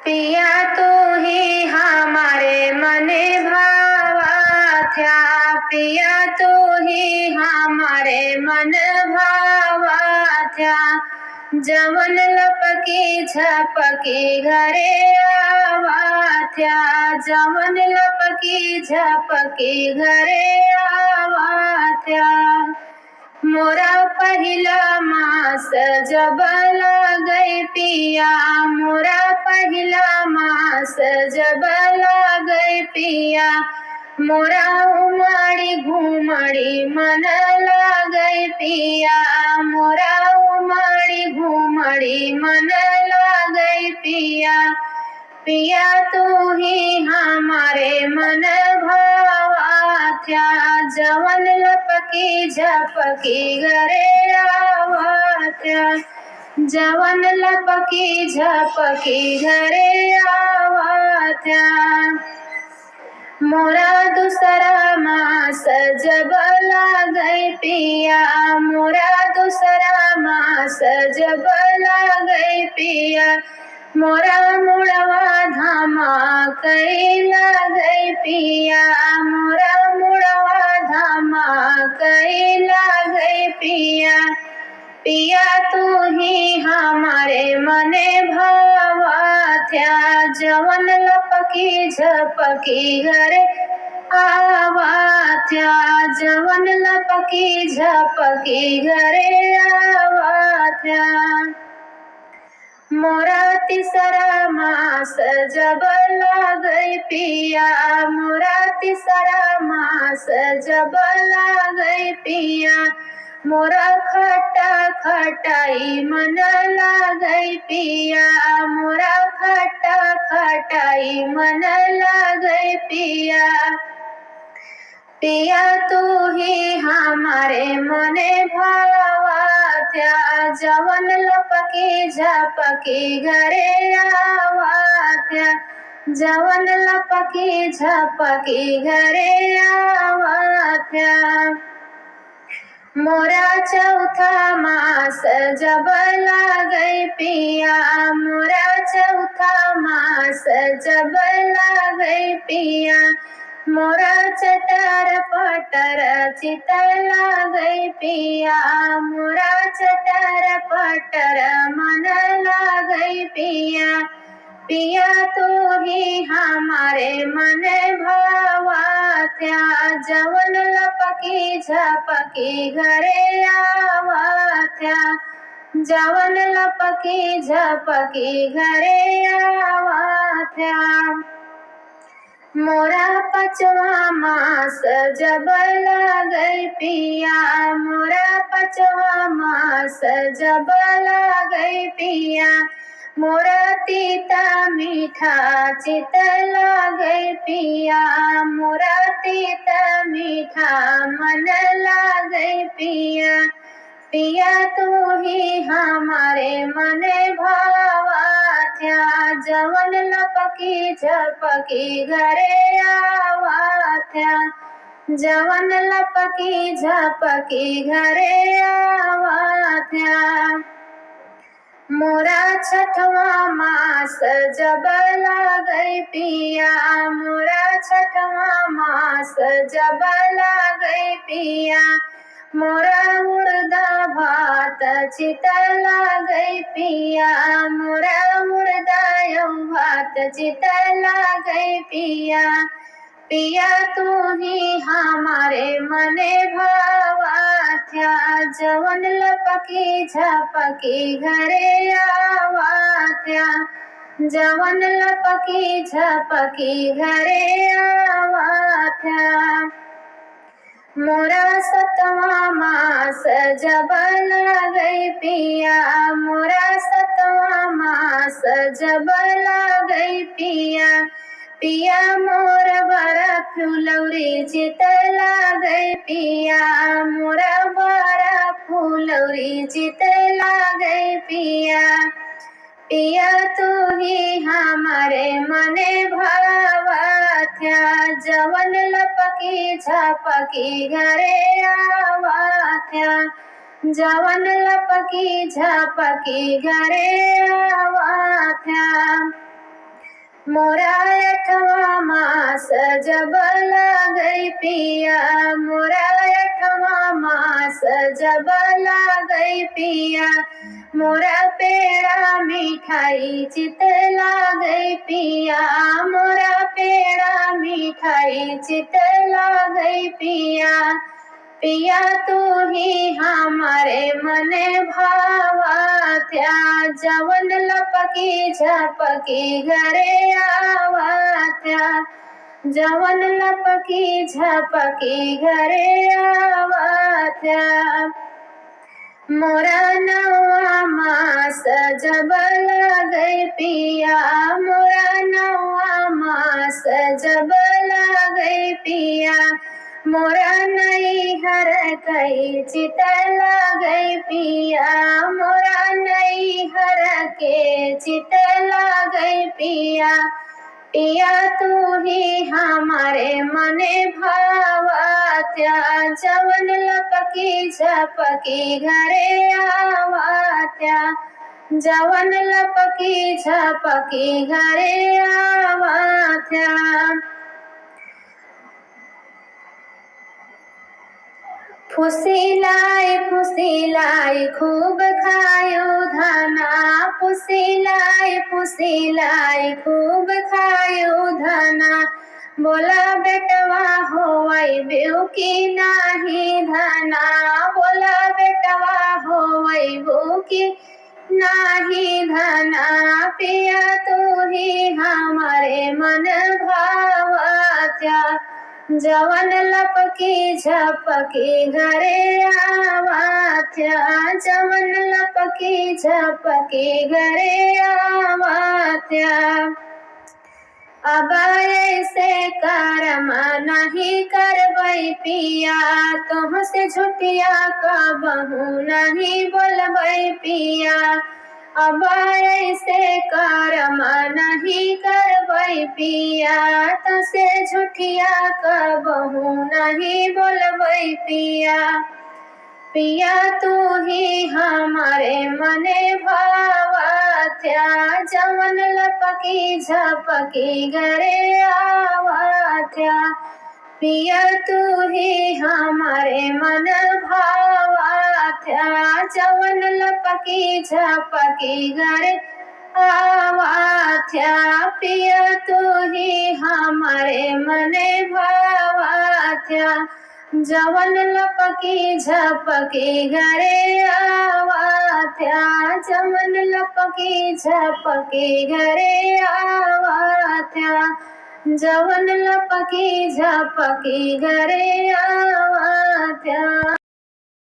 पिया तू ही हमारे मने भावा थया, पिया तू ही हमारे मन भावा थया। जवन लपकी झपकी घरे आवा थया, जवन लपकी झपकी घरे आवा थया। मोरा पहिला मास जब लागई पिया, मोरा पहिला मास जब लागई पिया। मोरा उमड़ी घूमड़ी मन लागई पिया, मोरा उमड़ी घूमड़ी मन लागई पिया। पिया तू ही हमारे मन भावा थया, जवन लपकी झपकी घरे आवा थया, जवन लपकी झपकी घरे आवा थया। मोरा दूसरा मास जब लागई पिया, मोरा दूसरा मास जब लागई पिया। मोरा मुड़वा धामा कई लागई पिया, मोरा मुड़वा धामा कई लागई पिया। पिया तू ही हमारे मने भावा थया, जवन लपकी झपकी घरे आवा थया, जवन लपकी झपकी घरे आवा थया। मोरा तीसरा मास जब लागई पिया, मोरा तीसरा मास जब लागई पिया। मोरा खटा खटाई मन लागई पिया, मोरा खटा खटाई मन लागई पिया। पिया तू ही हमारे मने भावा थया, जवन लपकी झपकी घरे आवा थया, जवन लपकी झपकी घरे आवा थया। मोरा चौथा मास जब लागई पिया, मोरा चौथा मास जब लागई पिया। मोरा चटर पटर चित लागई पिया, मोरा चटर पटर मन लागई पिया। पिया तू ही हमारे मन भावा थया, जवन लपकी झपकी घरे आवा थया, जवन लपकी झपकी घरे आवा थया। मोरा पचवा मास जब लागई पिया, मोरा पचवा मास जब लागई पिया। मोरा तीता मीठा चित लागई पिया, मोरा तीता मीठा मन लागई पिया। पिया तू ही हमारे मने भावा थया, जवन लपकी झपकी घरे आवा थया, जवन लपकी झपकी घरे आवा थया। मोरा छठवा मास जब लागई पिया, मोरा छठवा मास जब लागई पिया। मोरा उड़दा भात चित लागई पिया, मोरा उड़दा भात चित लागई पिया। पिया तू ही हमारे मने भावा थया, जवन लपकी झपकी घरे आवा थया, जवन लपकी झपकी घरे आवा थया। मोरा सतवा मास जब लागई पिया, मोरा सतवा मास जब लागई पिया। पिया मोर बरा फुलौरी चित लागई पिया, मोरा बरा फुलौरी चित लागई पिया। पिया तू ही हमारे मने भावा थया, जवन लपकी झपकी घरे आवा थया, जवन लपकी झपकी घरे आवा थया। मोरा 8वां मास जब लागई पिया, मोरा 8वां मास जब लागई पिया, मोरा पेड़ा मिठाई चित लागई पिया, मोरा पेड़ा मिठाई चित लागई पिया। पिया तू ही हमारे मने भावात्या, जवन लपकी झपकी घरे आवात्या, जवन लपकी झपकी घरे आवात्या। मोरा 9वां मास जब लागई पिया, मोरा 9वां मास जब लागई पिया, मोरा नैहर कई चित लागई पिया, मोरा नैहर के चित लागई पिया। पिया तू ही हमारे मने भावात्या, जवन लपकी झपकी घरे आवात्या, जवन लपकी झपकी घरे आवात्या। फुसिलाई फुसिलाई खूब खायो धना, फुसिलाई फुसिलाई खूब खायो धना, बोला बेटवा होवई बेउ की नाही धना, बोला बेटवा होवई बेउ की नाही धना। पिया तू ही हमारे मन भावात्या, जवन लपकी झपकी घरे आवात्या, जवन लपकी झपकी घरे आवात्या। अब ऐसे कर्म नहीं करबई पिया, तुमसे झूठिया कबहू नहीं बोलबई पिया, अब ऐसे कर्म नहीं करबई पिया, तुमसे झूठिया कबहू नहीं बोलबई पिया। पिया तू ही हमारे मने भावात्या, जवन लपकी झपकी घरे आवात्या, पिया तू ही हमारे मन भावात्या, जवन लपकी झपकी घरे आवात्या। पिया तू ही हमारे मने भावात्या, जवन लपकी झपकी घरे आवात्या, जवन लपकी झपकी घरे आवात्या, जवन लपकी झपकी घरे